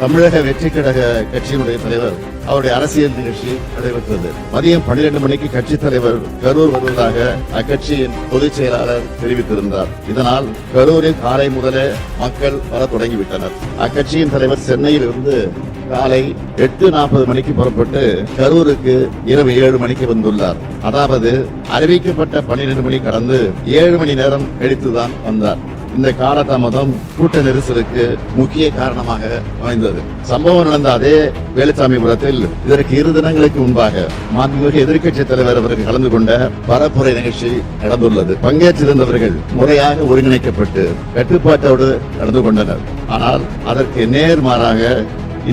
தமிழக வெற்றி கழக கட்சியினுடைய தலைவர் அவருடைய அரசியல் நிகழ்ச்சி நடைபெற்றது. மதியம் 12 மணிக்கு கட்சித் தலைவர் கரூர் வருவதாக அக்கட்சியின் பொதுச் செயலாளர் தெரிவித்திருந்தார். இதனால் கரூரில் காலை முதலே மக்கள் வர தொடங்கிவிட்டனர். அக்கட்சியின் தலைவர் சென்னையில் இருந்து காலை 8:40 மணிக்கு புறப்பட்டு கரூருக்கு இரவு 7 மணிக்கு வந்துள்ளார். அதாவது அறிவிக்கப்பட்ட 12 மணி கடந்து 7 மணி நேரம் கழித்துதான் வந்தார். இந்த காலதாமதம் கூட்ட நெரிசலுக்கு முக்கிய காரணமாக அமைந்தது. சம்பவம் நடந்த அதே வேலுச்சாமிபுரத்தில் இதற்கு 2 தினங்களுக்கு முன்பாக மாண்புமிகு எதிர்க்கட்சித் தலைவர் அவர்கள் கலந்து கொண்ட பரப்புரை நிகழ்ச்சி நடந்துள்ளது. பங்கேற்றிருந்தவர்கள் முறையாக ஒருங்கிணைக்கப்பட்டு கட்டுப்பாட்டோடு நடந்து கொண்டனர். ஆனால் அதற்கு நேர்மாறாக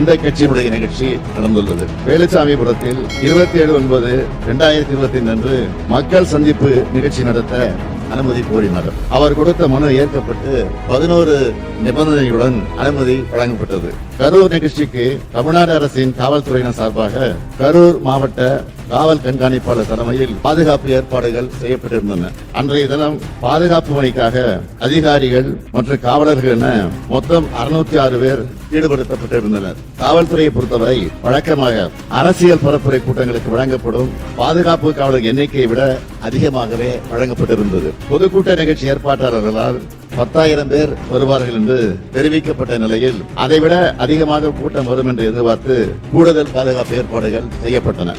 இந்த கட்சியினுடைய நிகழ்ச்சி நடந்துள்ளது. வேலுச்சாமிபுரத்தில் 27/9/2025 அன்று மக்கள் சந்திப்பு நிகழ்ச்சி நடத்த அனுமதி கோரினார். அவர் கொடுத்த மனு ஏற்கப்பட்டு 11 நிபந்தனைகளுடன் அனுமதி வழங்கப்பட்டது. கரூர் நிகழ்ச்சிக்கு தமிழ்நாடு அரசின் காவல்துறையினர் சார்பாக கரூர் மாவட்ட காவல் கண்காணிப்பாளர் தலைமையில் பாதுகாப்பு ஏற்பாடுகள் செய்யப்பட்டிருந்தன. அன்றைய தினம் பாதுகாப்பு பணிக்காக அதிகாரிகள் மற்றும் காவலர்கள் என மொத்தம் 606 பேர் ஈடுபடுத்தப்பட்டிருந்தனர். காவல்துறையை பொறுத்தவரை வழக்கமாக அரசியல் பரப்புரை கூட்டங்களுக்கு வழங்கப்படும் பாதுகாப்பு காவலர் எண்ணிக்கையை விட அதிகமாகவே வழங்கப்பட்டிருந்தது. பொதுக்கூட்ட நிகழ்ச்சி ஏற்பாட்டாளர்களால் 10,000 பேர் வருவார்கள் என்று தெரிவிக்கப்பட்ட நிலையில் அதைவிட அதிகமாக கூட்டம் வரும் என்று எதிர்பார்த்து கூடுதல் பாதுகாப்பு ஏற்பாடுகள் செய்யப்பட்டன.